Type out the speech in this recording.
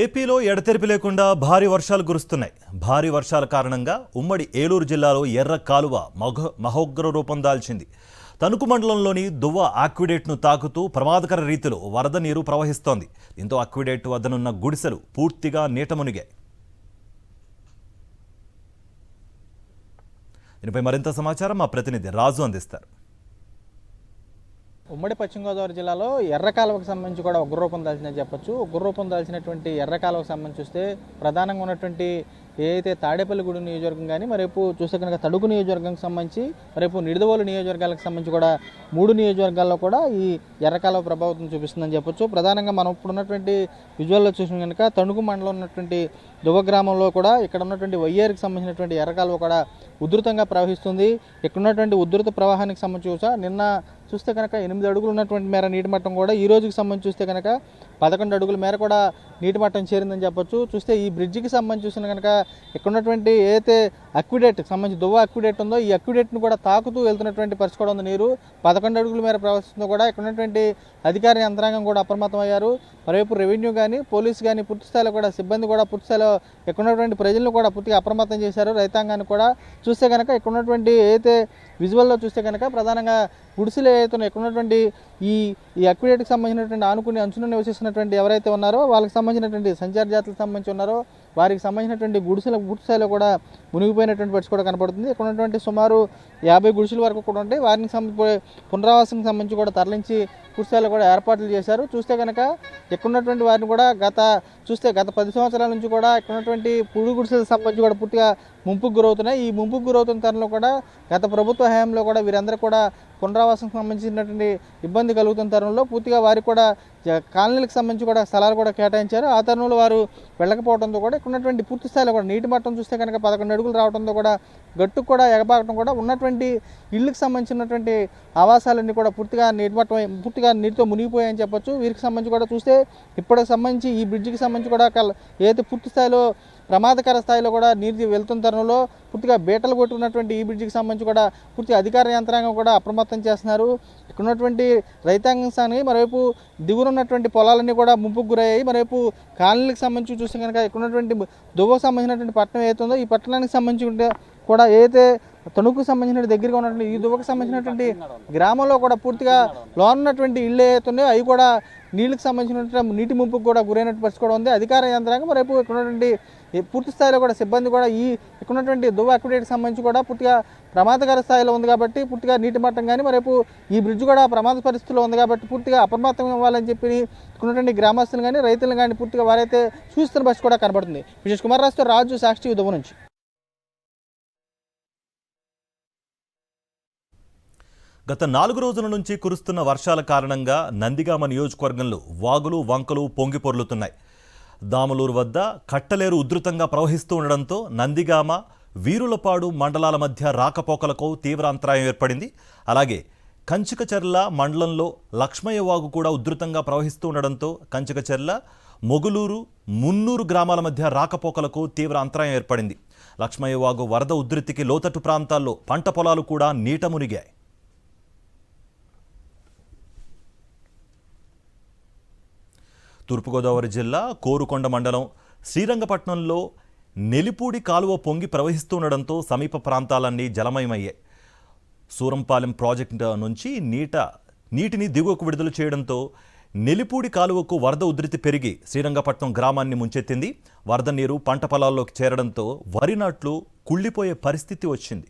ఏపీలో ఎడతెరిపి లేకుండా భారీ వర్షాలు కురుస్తున్నాయి. భారీ వర్షాల కారణంగా ఉమ్మడి ఏలూరు జిల్లాలో ఎర్ర కాలువ మహోగ్ర రూపం దాల్చింది. తణుకు మండలంలోని దువ్వ ఆక్విడేట్ను తాకుతూ ప్రమాదకర రీతిలో వరద నీరు ప్రవహిస్తోంది. దీంతో ఆక్విడేట్ వద్దనున్న గుడిసెలు పూర్తిగా నీట మునిగాయి. దీనిపై మరింత సమాచారం మా ప్రతినిధి రాజు అందిస్తారు. ఉమ్మడి పశ్చిమ గోదావరి జిల్లాలో ఎర్ర కాలువకు సంబంధించి కూడా ఉగ్రరూపం దాల్చిందని చెప్పొచ్చు. ఉగ్రరూపం దాల్చినటువంటి ఎర్ర కాలువకు సంబంధించి చూస్తే ప్రధానంగా ఉన్నటువంటి ఏదైతే తాడేపల్లిగూడెం నియోజకవర్గం కానీ మరేపు చూస్తే కనుక తణుకు నియోజకవర్గానికి సంబంధించి మరేపు నిడదవోలు నియోజకవర్గాలకు సంబంధించి కూడా 3 నియోజకవర్గాల్లో కూడా ఈ ఎర్ర కాలువ ప్రభావితం చూపిస్తుందని చెప్పొచ్చు. ప్రధానంగా మనం ఇప్పుడు ఉన్నటువంటి విజువల్లో చూసిన కనుక తణుకు మండలం ఉన్నటువంటి దువ్వ గ్రామంలో కూడా ఇక్కడ ఉన్నటువంటి వయ్యేరుకి సంబంధించినటువంటి ఎర్ర కాలువ కూడా ఉధృతంగా ప్రవహిస్తుంది. ఇక్కడ ఉన్నటువంటి ఉధృత ప్రవాహానికి సంబంధించి నిన్న చూస్తే కనుక 8 అడుగులు ఉన్నటువంటి మేర నీటి మట్టం కూడా ఈ రోజుకి సంబంధించి చూస్తే కనుక 11 అడుగుల మేర కూడా నీటి మట్టం చేరిందని చెప్పొచ్చు. చూస్తే ఈ బ్రిడ్జికి సంబంధించి చూసిన కనుక ఇక్కడ ఉన్నటువంటి ఏదైతే అక్విడేట్ సంబంధించి దువ్వ అక్విడేట్ ఉందో ఈ అక్విడేట్ను కూడా తాకుతూ వెళ్తున్నటువంటి పరిస్థితి కూడా ఉంది. నీరు 11 అడుగుల మేర ప్రవహిస్తుందో కూడా ఇక్కడ ఉన్నటువంటి అధికార యంత్రాంగం కూడా అప్రమత్తం అయ్యారు. మరోవైపు రెవెన్యూ కానీ పోలీసు కానీ పూర్తి స్థాయిలో కూడా సిబ్బంది కూడా పూర్తి స్థాయిలో ఇక్కడ ఉన్నటువంటి ప్రజలను కూడా పూర్తిగా అప్రమత్తం చేశారు. రైతాంగాన్ని కూడా చూస్తే కనుక ఇక్కడ ఉన్నటువంటి ఏదైతే విజువల్లో చూస్తే కనుక ప్రధానంగా గుడిసెలు ఏదైతే ఇక్కడ ఉన్నటువంటి ఈ అక్విడేట్కి సంబంధించినటువంటి ఆనుకుని అంచున నివసిస్తున్నటువంటి ఎవరైతే ఉన్నారో వాళ్ళకి సంబంధించినటువంటి సంచార జాతులకు సంబంధించి ఉన్నారో వారికి సంబంధించినటువంటి గుడిసెల పూర్తి స్థాయిలో కూడా మునిగిపోయినటువంటి పరిస్థితి కూడా కనపడుతుంది. ఇక్కడ ఉన్నటువంటి సుమారు 50 గుడిసెల వరకు కూడా ఉంటాయి. వారిని పునరావాసం సంబంధించి కూడా తరలించి పూర్తి స్థాయిలో కూడా ఏర్పాట్లు చేశారు. చూస్తే కనుక ఇక్కడ ఉన్నటువంటి వారిని కూడా గత 10 సంవత్సరాల నుంచి కూడా ఇక్కడ ఉన్నటువంటి పురుగు గుడిసెలకు సంబంధించి కూడా పూర్తిగా ముంపుకు గురవుతున్నాయి. ఈ ముంపుకు గురవుతున్న తరంలో కూడా గత ప్రభుత్వ హయాంలో కూడా వీరందరూ కూడా పునరావాసం సంబంధించినటువంటి ఇబ్బంది కలుగుతున్న తరుణంలో పూర్తిగా వారికి కూడా కాలనీలకు సంబంధించి కూడా స్థలాలు కూడా కేటాయించారు. ఆ తరుణంలో వారు వెళ్ళకపోవడంతో కూడా ఇక్కడ ఉన్నటువంటి పూర్తి స్థాయిలో కూడా నీటి మట్టం చూస్తే కనుక 11 అడుగులు రావడంతో కూడా గట్టుకు కూడా ఎగబాకడం కూడా ఉన్నటువంటి ఇళ్ళకి సంబంధించినటువంటి ఆవాసాలన్నీ కూడా పూర్తిగా పూర్తిగా నీటితో మునిగిపోయాయని చెప్పొచ్చు. వీరికి సంబంధించి కూడా చూస్తే ఇప్పటికి సంబంధించి ఈ బ్రిడ్జికి సంబంధించి కూడా ఏదైతే పూర్తి స్థాయిలో ప్రమాదకర స్థాయిలో కూడా నీరు వెళ్తున్న తరుణంలో పూర్తిగా బేటలు కొట్టుకున్నటువంటి ఈ బ్రిడ్జికి సంబంధించి కూడా పూర్తిగా అధికార యంత్రాంగం కూడా అప్రమత్తం చేస్తున్నారు. ఇక్కడ ఉన్నటువంటి రైతాంగం స్థాయి మరోవైపు దిగున ఉన్నటువంటి పొలాలన్నీ కూడా ముంపుకు గురయ్యాయి. మరోవైపు కాలనీలకు సంబంధించి చూస్తే కనుక ఇక్కడ ఉన్నటువంటి దువ్వకు సంబంధించినటువంటి పట్టణం ఏదైతుందో ఈ పట్టణానికి సంబంధించి కూడా ఏదైతే తణుకు సంబంధించిన దగ్గరగా ఉన్నటువంటి ఈ దువ్వకు సంబంధించినటువంటి గ్రామంలో కూడా పూర్తిగా లోన్ ఉన్నటువంటి ఇళ్ళు ఏవైతున్నాయో అవి కూడా నీళ్ళకి సంబంధించినటువంటి నీటి ముంపుకు కూడా గురైనట్టు పరిస్థితి కూడా ఉంది. అధికార యంత్రాంగం రేపు ఇక్కడ ఉన్నటువంటి పూర్తి స్థాయిలో కూడా సిబ్బంది కూడా ఇక్కడ ఉన్నటువంటి దువ్వ అక్విడేట్కి సంబంధించి కూడా పూర్తిగా ప్రమాదకర స్థాయిలో ఉంది కాబట్టి పూర్తిగా నీటి మట్టం కానీ రేపు ఈ బ్రిడ్జ్ కూడా ప్రమాద పరిస్థితిలో ఉంది కాబట్టి పూర్తిగా అప్రమత్తం ఇవ్వాలని చెప్పి ఇక్కడ ఉన్నటువంటి గ్రామస్తులు కానీ రైతులు కానీ పూర్తిగా వారైతే చూస్తున్న పరిస్థితి కూడా కనబడుతుంది. విజయ్ కుమార్ రాజుతో రాజు, సాక్షి, దువ్వ నుంచి. గత 4 రోజుల నుంచి కురుస్తున్న వర్షాల కారణంగా నందిగామ నియోజకవర్గంలో వాగులు వంకలు పొంగి పొర్లుతున్నాయి. దామలూరు వద్ద కట్టలేరు ఉధృతంగా ప్రవహిస్తూ ఉండడంతో నందిగామ, వీరులపాడు మండలాల మధ్య రాకపోకలకు తీవ్ర అంతరాయం ఏర్పడింది. అలాగే కంచికచెర్ల మండలంలో లక్ష్మయ్య వాగు కూడా ఉధృతంగా ప్రవహిస్తూ ఉండడంతో కంచికచెర్ల, మొగులూరు, మున్నూరు గ్రామాల మధ్య రాకపోకలకు తీవ్ర అంతరాయం ఏర్పడింది. లక్ష్మయ్య వాగు వరద ఉధృతికి లోతట్టు ప్రాంతాల్లో పంట పొలాలు కూడా నీట మునిగాయి. తూర్పుగోదావరి జిల్లా కోరుకొండ మండలం శ్రీరంగపట్నంలో నెలిపూడి కాలువ పొంగి ప్రవహిస్తుండడంతో సమీప ప్రాంతాలన్నీ జలమయమయ్యాయి. సూరంపాలెం ప్రాజెక్టు నుంచి నీటిని దిగువకు విడుదల చేయడంతో నెలిపూడి కాలువకు వరద ఉధృతి పెరిగి శ్రీరంగపట్నం గ్రామాన్ని ముంచెత్తింది. వరద నీరు పంట పొలాల్లోకి చేరడంతో వరి నాట్లు కుళ్ళిపోయే పరిస్థితి వచ్చింది.